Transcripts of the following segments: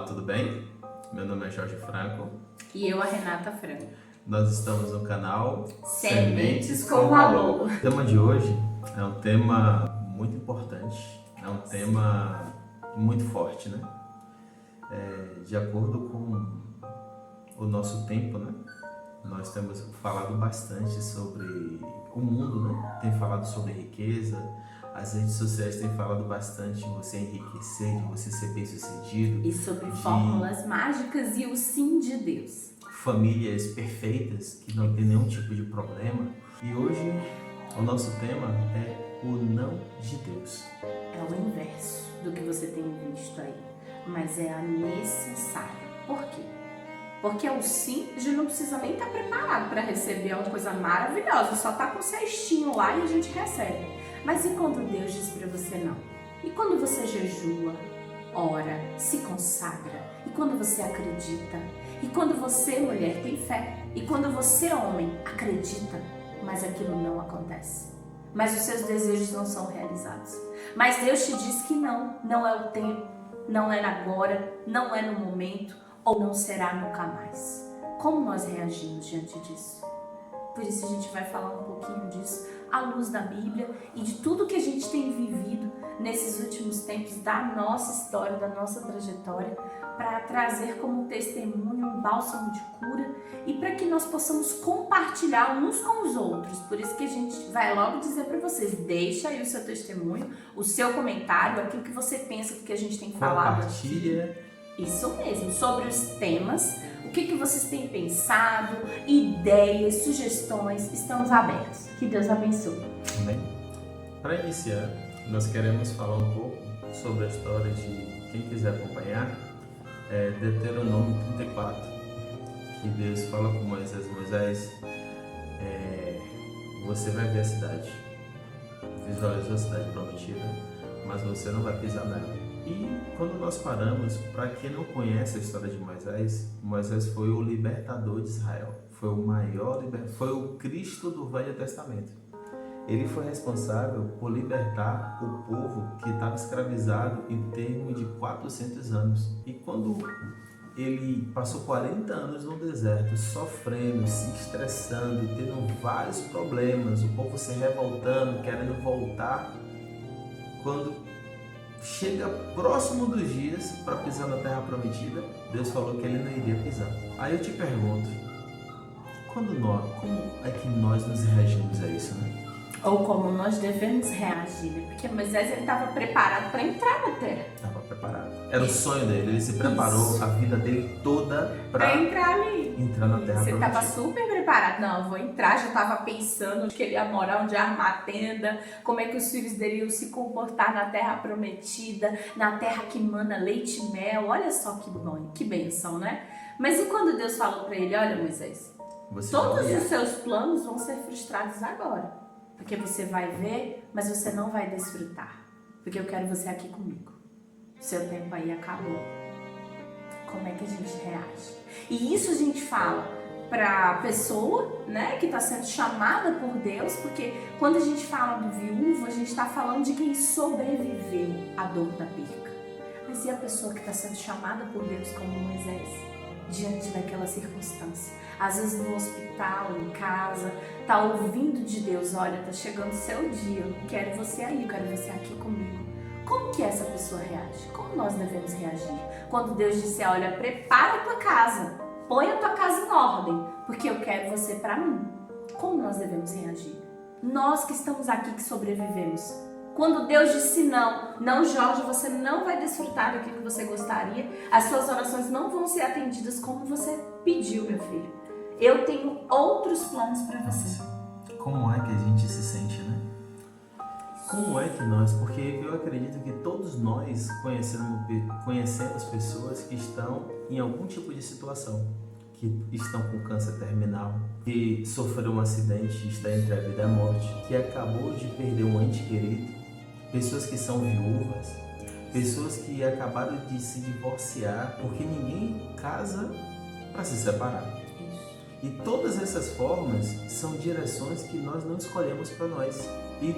Olá, tudo bem? Meu nome é Jorge Franco. E eu, a Renata Franco. Nós estamos no canal Sementes com Valor. O tema de hoje é um tema muito importante, é um tema muito forte, né? De acordo com o nosso tempo, né? Nós temos falado bastante sobre o mundo, né? Tem falado sobre riqueza, as redes sociais têm falado bastante de você enriquecer, de você ser bem-sucedido. E sobre fórmulas mágicas e o sim de Deus. Famílias perfeitas, que não tem nenhum tipo de problema. E hoje o nosso tema é o não de Deus. É o inverso do que você tem visto aí, mas é a necessária. Por quê? Porque o sim, a gente não precisa nem estar preparado para receber uma coisa maravilhosa, só tá com o cestinho lá e a gente recebe. Mas e quando Deus diz para você não? E quando você jejua, ora, se consagra? E quando você acredita? E quando você, mulher, tem fé? E quando você, homem, acredita, mas aquilo não acontece? Mas os seus desejos não são realizados? Mas Deus te diz que não é o tempo, não é agora, não é no momento, ou não será nunca mais. Como nós reagimos diante disso? Por isso a gente vai falar um pouquinho disso à luz da Bíblia e de tudo que a gente tem vivido nesses últimos tempos, da nossa história, da nossa trajetória, para trazer como testemunho um bálsamo de cura e para que nós possamos compartilhar uns com os outros. Por isso que a gente vai logo dizer para vocês, deixa aí o seu testemunho, o seu comentário, aquilo que você pensa do que a gente tem falado. Compartilha. Isso mesmo, sobre os temas, o que vocês têm pensado, ideias, sugestões, estamos abertos. Que Deus abençoe. Amém? Para iniciar, nós queremos falar um pouco sobre a história de quem quiser acompanhar, Deuteronômio 34, que Deus fala com Moisés, você vai ver a cidade, visualizou a cidade prometida, mas você não vai pisar nela. E quando nós paramos, para quem não conhece a história de Moisés foi o libertador de Israel, foi o maior foi o Cristo do Velho Testamento. Ele foi responsável por libertar o povo que estava escravizado em termos de 400 anos. E quando ele passou 40 anos no deserto, sofrendo, se estressando, tendo vários problemas, o povo se revoltando, querendo voltar, quando chega próximo dos dias para pisar na terra prometida, Deus falou que ele não iria pisar. Aí eu te pergunto, como é que nós nos reagimos a isso, né? Ou como nós devemos reagir, né? Porque Moisés estava preparado para entrar na terra. Estava preparado. Era o sonho dele, ele se preparou a vida dele toda para entrar ali. Entrar na terra Você prometida. estava super preparado. Não, eu vou entrar, já estava pensando que ele ia morar, onde ia armar a tenda, como é que os filhos dele iam se comportar na terra prometida, na terra que mana leite e mel. Olha só que bom, que bênção, né? Mas e quando Deus falou para ele, olha Moisés, todos os seus planos vão ser frustrados agora. Porque você vai ver, mas você não vai desfrutar. Porque eu quero você aqui comigo. Seu tempo aí acabou. Como é que a gente reage? E isso a gente fala para a pessoa, né, que está sendo chamada por Deus, porque quando a gente fala do viúvo, a gente está falando de quem sobreviveu à dor da perca. Mas e a pessoa que está sendo chamada por Deus como Moisés, diante daquela circunstância? Às vezes no hospital, em casa, tá ouvindo de Deus, olha, tá chegando o seu dia, eu quero você aí, eu quero você aqui comigo. Como que essa pessoa reage? Como nós devemos reagir? Quando Deus disser, olha, prepara a tua casa, põe a tua casa em ordem, porque eu quero você para mim. Como nós devemos reagir? Nós que estamos aqui, que sobrevivemos. Quando Deus disse não, Jorge, você não vai desfrutar daquilo que você gostaria, as suas orações não vão ser atendidas como você pediu, meu filho. Eu tenho outros planos para você. Como é que a gente se sente, né? Como é que nós, porque eu acredito que todos nós conhecemos pessoas que estão em algum tipo de situação, que estão com câncer terminal, que sofreu um acidente, está entre a vida e a morte, que acabou de perder um ente querido, pessoas que são viúvas, pessoas que acabaram de se divorciar, porque ninguém casa para se separar. E todas essas formas são direções que nós não escolhemos para nós. E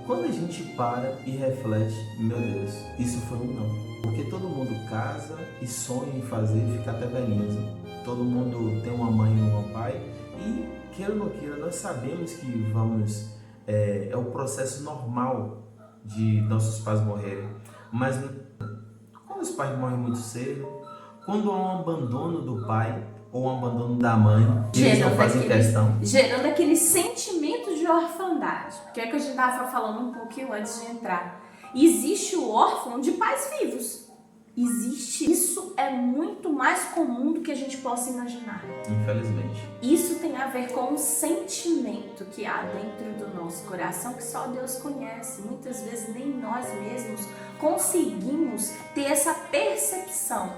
quando a gente para e reflete, meu Deus, isso foi um não. Porque todo mundo casa e sonha em fazer e ficar até velhinhos, né? Todo mundo tem uma mãe e um pai e, queira ou não queira, nós sabemos que é o processo normal de nossos pais morrerem. Mas quando os pais morrem muito cedo, quando há um abandono do pai ou um abandono da mãe, eles não fazem questão. Gerando aquele sentimento de orfandade. Que é que a gente estava falando um pouquinho antes de entrar. Existe o órfão de pais vivos. Existe. Isso é muito mais comum do que a gente possa imaginar. Infelizmente. Isso tem a ver com o sentimento que há dentro do nosso coração que só Deus conhece. Muitas vezes nem nós mesmos conseguimos ter essa percepção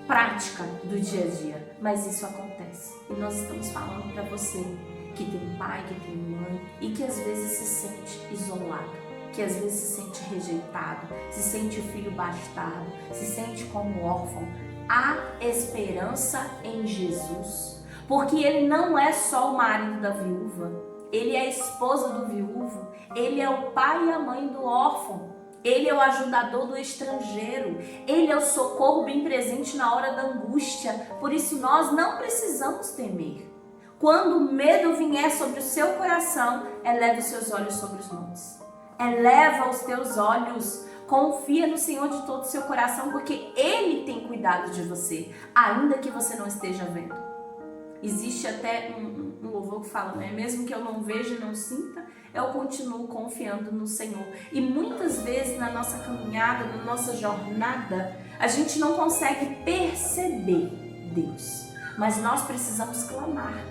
prática do dia a dia. Mas isso acontece. E nós estamos falando para você que tem pai, que tem mãe e que às vezes se sente isolado. Que às vezes se sente rejeitado, se sente o filho bastardo, se sente como órfão. Há esperança em Jesus, porque ele não é só o marido da viúva, ele é a esposa do viúvo, ele é o pai e a mãe do órfão, ele é o ajudador do estrangeiro, ele é o socorro bem presente na hora da angústia. Por isso nós não precisamos temer. Quando o medo vier sobre o seu coração, eleve os seus olhos sobre os montes. Eleva os teus olhos, confia no Senhor de todo o seu coração, porque Ele tem cuidado de você, ainda que você não esteja vendo. Existe até um louvor que fala, né? Mesmo que eu não veja e não sinta, eu continuo confiando no Senhor. E muitas vezes na nossa caminhada, na nossa jornada, a gente não consegue perceber Deus, mas nós precisamos clamar.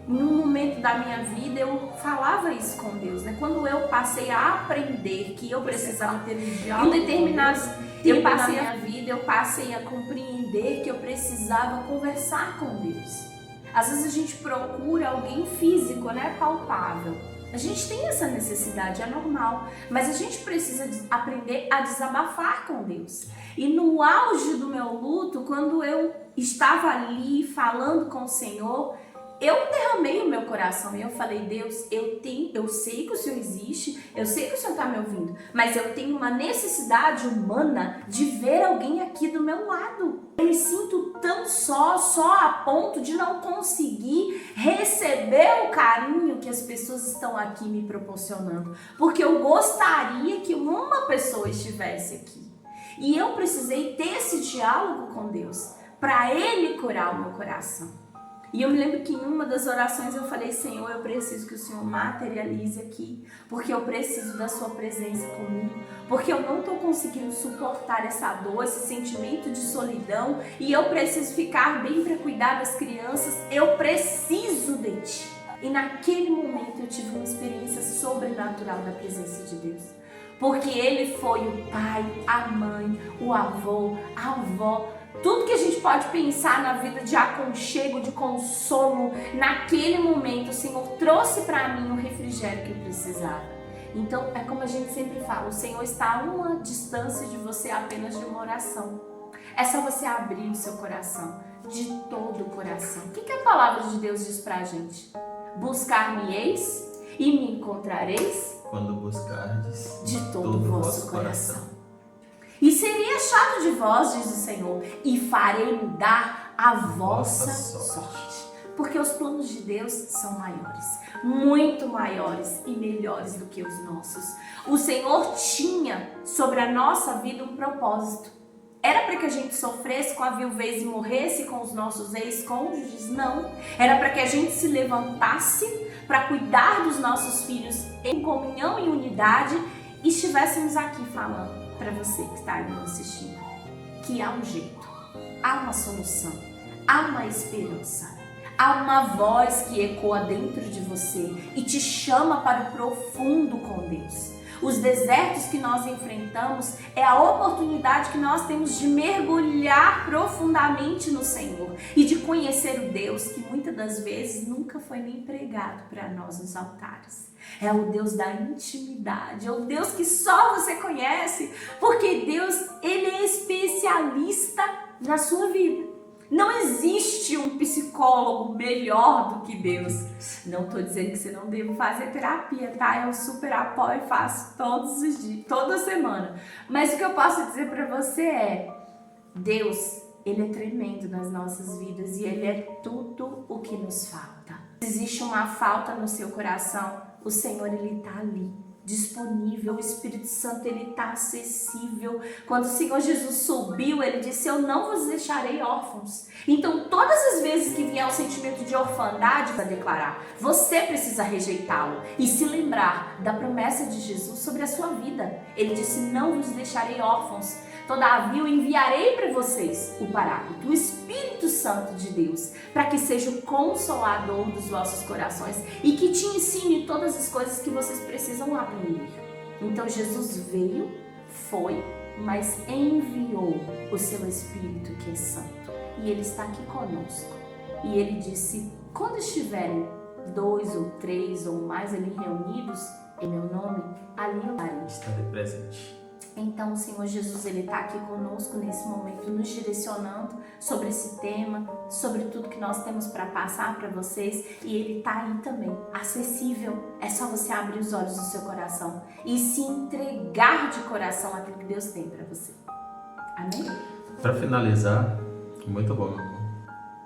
Em um momento da minha vida eu falava isso com Deus, né? Quando eu passei a aprender que eu precisava ter um diálogo, em determinados tempos da minha vida eu passei a compreender que eu precisava conversar com Deus. Às vezes a gente procura alguém físico, né? Palpável. A gente tem essa necessidade, é normal, mas a gente precisa aprender a desabafar com Deus. E no auge do meu luto, quando eu estava ali falando com o Senhor, eu derramei o meu coração e eu falei, Deus, eu sei que o Senhor existe, eu sei que o Senhor está me ouvindo, mas eu tenho uma necessidade humana de ver alguém aqui do meu lado. Eu me sinto tão só a ponto de não conseguir receber o carinho que as pessoas estão aqui me proporcionando, porque eu gostaria que uma pessoa estivesse aqui. E eu precisei ter esse diálogo com Deus para Ele curar o meu coração. E eu me lembro que em uma das orações eu falei, Senhor, eu preciso que o Senhor materialize aqui, porque eu preciso da sua presença comigo, porque eu não estou conseguindo suportar essa dor, esse sentimento de solidão, e eu preciso ficar bem para cuidar das crianças, eu preciso de Ti. E naquele momento eu tive uma experiência sobrenatural da presença de Deus, porque Ele foi o pai, a mãe, o avô, a avó, tudo que a gente pode pensar na vida de aconchego, de consolo, naquele momento o Senhor trouxe para mim o refrigério que eu precisava. Então é como a gente sempre fala, o Senhor está a uma distância de você apenas de uma oração. É só você abrir o seu coração, de todo o coração. O que a palavra de Deus diz pra gente? Buscar-me-eis e me encontrareis quando buscardes de todo o vosso coração. E seria achado de vós, diz o Senhor, e farei mudar a vossa sorte. Porque os planos de Deus são maiores, muito maiores e melhores do que os nossos. O Senhor tinha sobre a nossa vida um propósito. Era para que a gente sofresse com a viuvez e morresse com os nossos ex-cônjuges? Não. Era para que a gente se levantasse para cuidar dos nossos filhos em comunhão e unidade e estivéssemos aqui falando para você que está me assistindo, que há um jeito, há uma solução, há uma esperança, há uma voz que ecoa dentro de você e te chama para o profundo com Deus. Os desertos que nós enfrentamos é a oportunidade que nós temos de mergulhar profundamente no Senhor e de conhecer o Deus que muitas das vezes nunca foi nem pregado para nós nos altares. É o Deus da intimidade, é o Deus que só você conhece, porque Deus, Ele é especialista na sua vida. Não existe um psicólogo melhor do que Deus. Não estou dizendo que você não deva fazer terapia, tá? Eu super apoio e faço todos os dias, toda semana. Mas o que eu posso dizer para você é: Deus, Ele é tremendo nas nossas vidas e Ele é tudo o que nos falta. Se existe uma falta no seu coração, o Senhor, Ele está ali, disponível. O Espírito Santo, Ele está acessível. Quando o Senhor Jesus subiu, Ele disse: eu não vos deixarei órfãos. Então, todas as vezes que vier o sentimento de orfandade para declarar, você precisa rejeitá-lo e se lembrar da promessa de Jesus sobre a sua vida. Ele disse: não vos deixarei órfãos. Todavia eu enviarei para vocês o Paráclito, o Espírito Santo de Deus, para que seja o consolador dos vossos corações e que te ensine todas as coisas que vocês precisam aprender. Então Jesus veio, foi, mas enviou o seu Espírito, que é santo, e Ele está aqui conosco. E Ele disse: quando estiverem 2 ou 3 ou mais ali reunidos em meu nome, ali eu estarei. Estarei presente. Então o Senhor Jesus, Ele está aqui conosco nesse momento, nos direcionando sobre esse tema, sobre tudo que nós temos para passar para vocês, e Ele está aí também, acessível. É só você abrir os olhos do seu coração e se entregar de coração àquilo que Deus tem para você. Amém? Para finalizar, muito bom, meu irmão.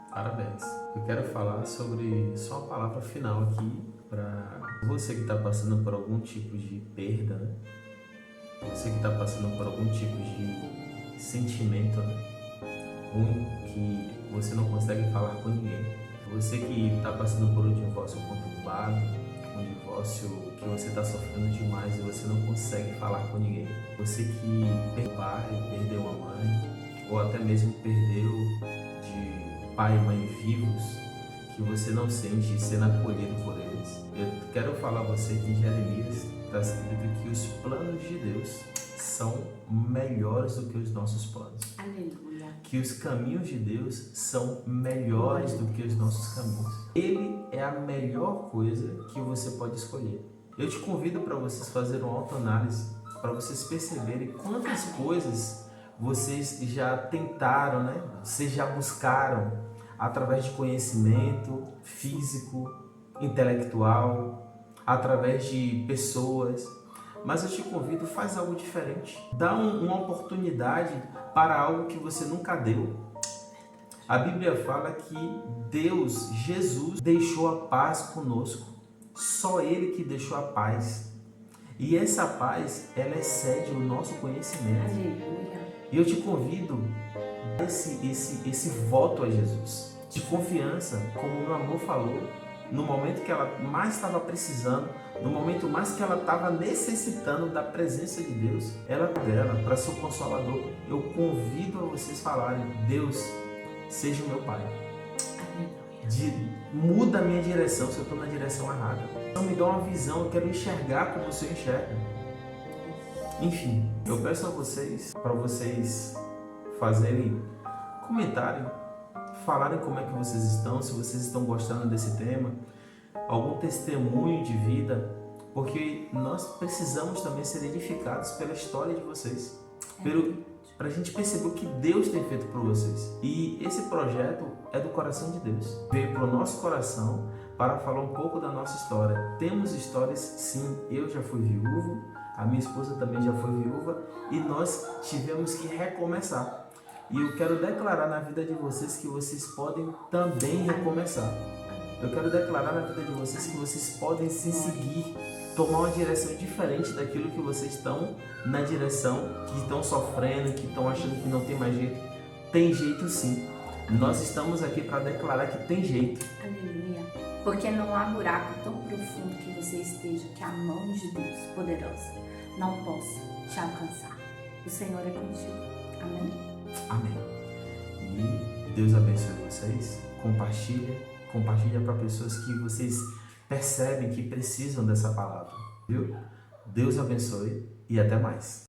Parabéns. Eu quero falar sobre só uma palavra final aqui para você que está passando por algum tipo de perda, né? Você que está passando por algum tipo de sentimento, né, ruim, que você não consegue falar com ninguém. Você que está passando por um divórcio conturbado, um divórcio que você está sofrendo demais e você não consegue falar com ninguém. Você que perdeu pai, perdeu a mãe, ou até mesmo perdeu de pai e mãe vivos, que você não sente sendo acolhido por eles. Eu quero falar a você que em Jeremias está escrito que os planos de Deus são melhores do que os nossos planos. Aleluia. Que os caminhos de Deus são melhores do que os nossos caminhos. Ele é a melhor coisa que você pode escolher. Eu te convido para vocês fazerem uma autoanálise, para vocês perceberem quantas coisas vocês já tentaram, né? Vocês já buscaram através de conhecimento físico, intelectual, através de pessoas, mas eu te convido, faz algo diferente. Dá uma oportunidade para algo que você nunca deu. A Bíblia fala que Deus, Jesus, deixou a paz conosco. Só Ele que deixou a paz. E essa paz, ela excede o nosso conhecimento. Aleluia. E eu te convido a esse voto a Jesus, de confiança, como o meu amor falou, no momento que ela mais estava precisando, no momento mais que ela estava necessitando da presença de Deus, ela dela, para ser o consolador. Eu convido a vocês falarem: Deus, seja o meu Pai. Muda a minha direção se eu estou na direção errada. Então me dá uma visão, eu quero enxergar como você enxerga. Enfim, eu peço a vocês, para vocês fazerem comentário, falarem como é que vocês estão, se vocês estão gostando desse tema, algum testemunho de vida, porque nós precisamos também ser edificados pela história de vocês, para a gente perceber o que Deus tem feito por vocês. E esse projeto é do coração de Deus, veio para o nosso coração para falar um pouco da nossa história. Temos histórias, sim. Eu já fui viúvo, a minha esposa também já foi viúva, e nós tivemos que recomeçar. E eu quero declarar na vida de vocês que vocês podem também recomeçar. Eu quero declarar na vida de vocês que vocês podem se seguir, tomar uma direção diferente daquilo que vocês estão na direção, que estão sofrendo, que estão achando que não tem mais jeito. Tem jeito sim. Nós estamos aqui para declarar que tem jeito. Aleluia. Porque não há buraco tão profundo que você esteja que a mão de Deus poderosa não possa te alcançar. O Senhor é contigo. Amém? Amém. E Deus abençoe vocês. Compartilha para pessoas que vocês percebem que precisam dessa palavra, viu? Deus abençoe e até mais.